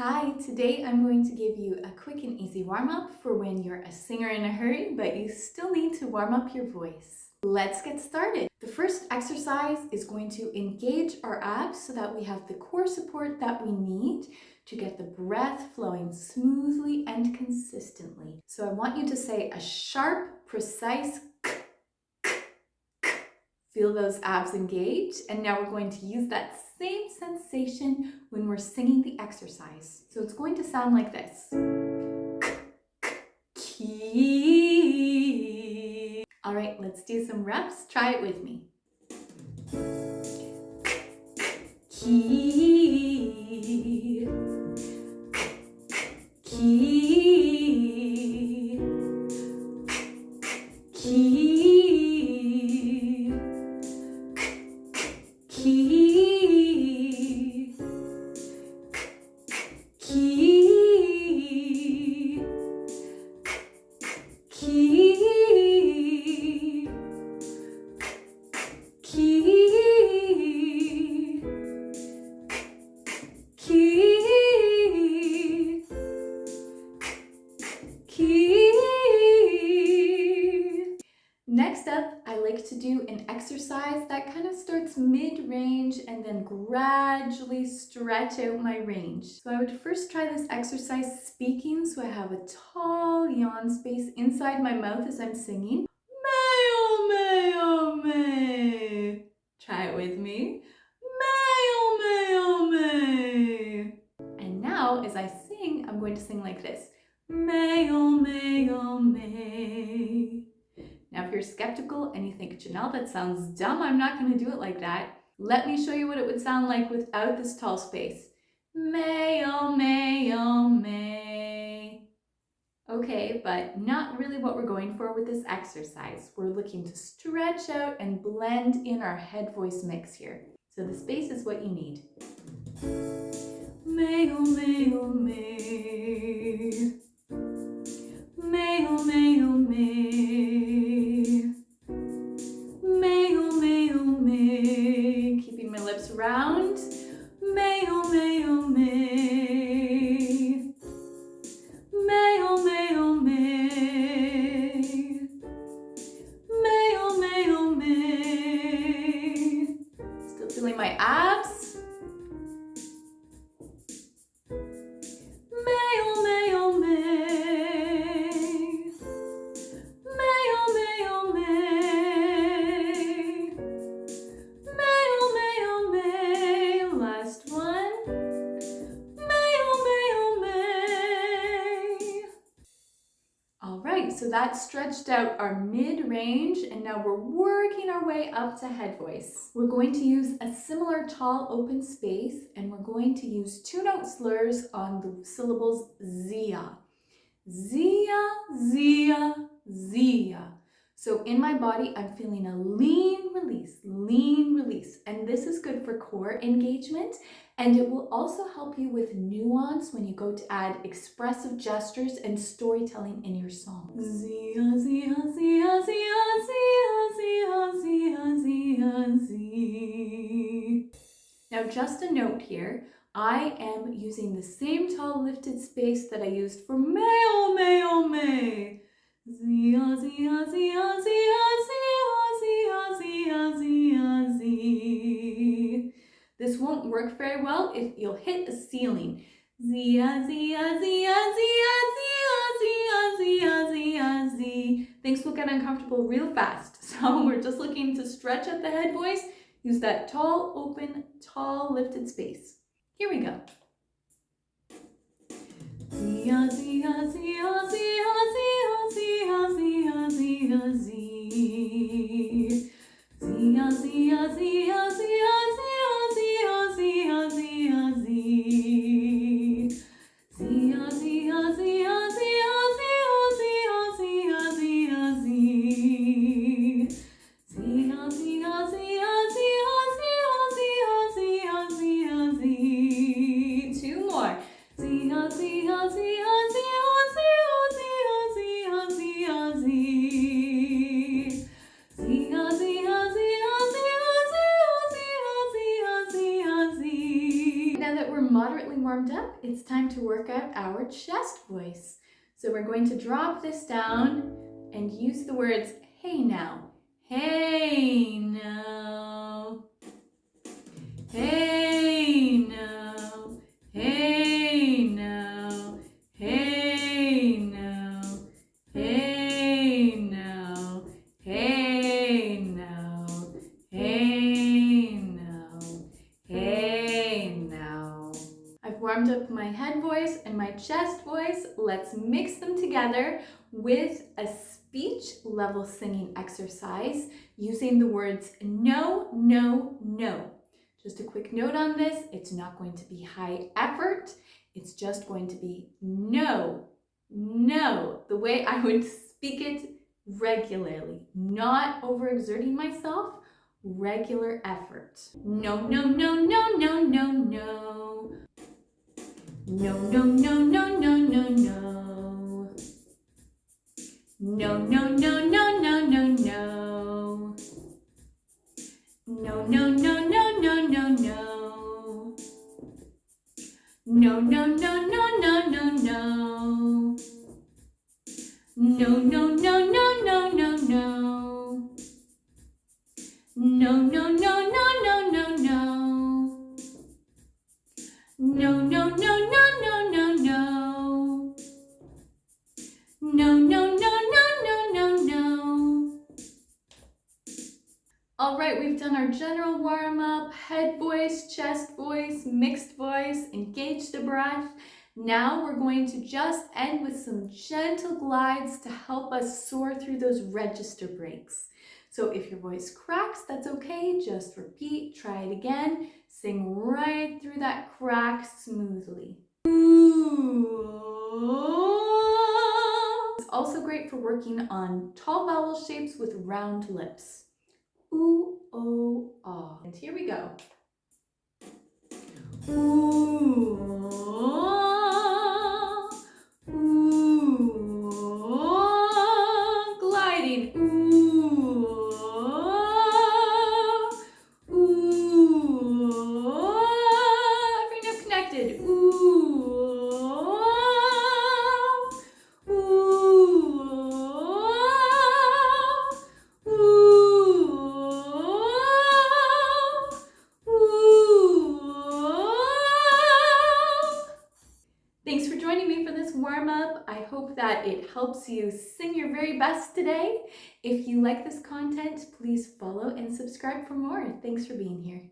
Hi, today I'm going to give you a quick and easy warm-up for when you're a singer in a hurry, but you still need to warm up your voice. Let's get started. The first exercise is going to engage our abs so that we have the core support that we need to get the breath flowing smoothly and consistently. So I want you to say a sharp, precise k, k, k. Feel those abs engage, and now we're going to use that same sensation when we're singing the exercise. So it's going to sound like this. Key. All right, let's do some reps. Try it with me. Key. Key. Key. Key. Key. Key. Key. Key. Key. Next up, I like to do an exercise that kind of starts mid-range and then gradually stretch out my range. So I would first try this exercise speaking, so I have a tall yawn space inside my mouth as I'm singing. May, oh may, oh may. Try it with me. May, oh may, oh may. And now, as I sing, I'm going to sing like this. May, oh may, oh may. Now, if you're skeptical and you think, Janelle, that sounds dumb, I'm not going to do it like that. Let me show you what it would sound like without this tall space. May, oh may, oh may. Okay, but not really what we're going for with this exercise. We're looking to stretch out and blend in our head voice mix here. So the space is what you need. May, oh may, oh may. May, oh may, oh may. May, oh may, oh may. Keeping my lips round. May, oh may, oh may. May, oh may, oh may. May, oh may, oh may. Still feeling my abs. May, oh may, oh may. May, oh may, oh may. May, oh may, oh may. Last one. May, oh may, oh may. All right, so that stretched out our mid-range, and now we're working our way up to head voice. We're going to use a similar tall open space, and we're going to use two-note slurs on the syllables zia. Zia, zia, zia. So in my body, I'm feeling a lean release, and this is good for core engagement, and it will also help you with nuance when you go to add expressive gestures and storytelling in your song. Zia, zia, zia, zia, zia, zia, zia, zia, zia. Now, just a note here, I am using the same tall lifted space that I used for may, oh may, oh may. Zia, zia, zia, zia, zia, zia, zia, zia, zia. This won't work very well if you'll hit a ceiling. Zia, zia, zia, zia, zia, zia, zia, zia, zia. Things will get uncomfortable real fast. So we're just looking to stretch out the head voice. Use that tall, open, tall, lifted space. Here we go. Zia, zia, zia, zia, zia, zia, zia, zia, zia. Zia, zia, zia, zia, zia, zia, zia, zia, zia. Zia, zia, zia, zia, zia, zia, zia, zia, zia. Zia, zia, zia, zia, zia, zia, zia, zia. Two more. Zia, zia, zia, zia, zia, zia, zia, zia, zia. Zia, zia, zia, zia, zia, zia, zia, zia, zia. Now that we're moderately warmed up, it's time to work out our chest voice. So we're going to drop this down and use the words, hey now, hey now, hey now, hey now, hey now, hey now, hey now, hey now, hey now. I've warmed up my head voice and my chest voice. Let's mix them together with a speech level singing exercise using the words no, no, no. Just a quick note on this, it's not going to be high effort. It's just going to be no, no, the way I would speak it regularly, not overexerting myself, regular effort. No, no, no, no, no, no, no. No, no, no, no, no, no, no. No, no, no, no, no, no, no. No, no, no, no, no, no, no. No, no, no, no, no, no, no. No, no, no, no, no, no, no. No, no, no, no, no, no, no. No, no, no, no, no, no, no. No, no, no, no, no, no, no. All right, we've done our general warm-up, head voice, chest voice, mixed voice, engage the breath. Now we're going to just end with some gentle glides to help us soar through those register breaks. So if your voice cracks, that's okay. Just repeat, try it again. Sing right through that crack smoothly. It's also great for working on tall vowel shapes with round lips. Ooh, oh, ah. And here we go. Ooh, ah, ooh, ah, gliding. Ooh, ah, ooh, ah, bring up connected. Ooh, ah, ooh, ah, ooh. Thanks for joining me for this warm-up. I hope that it helps you sing your very best today. If you like this content, please follow and subscribe for more. Thanks for being here.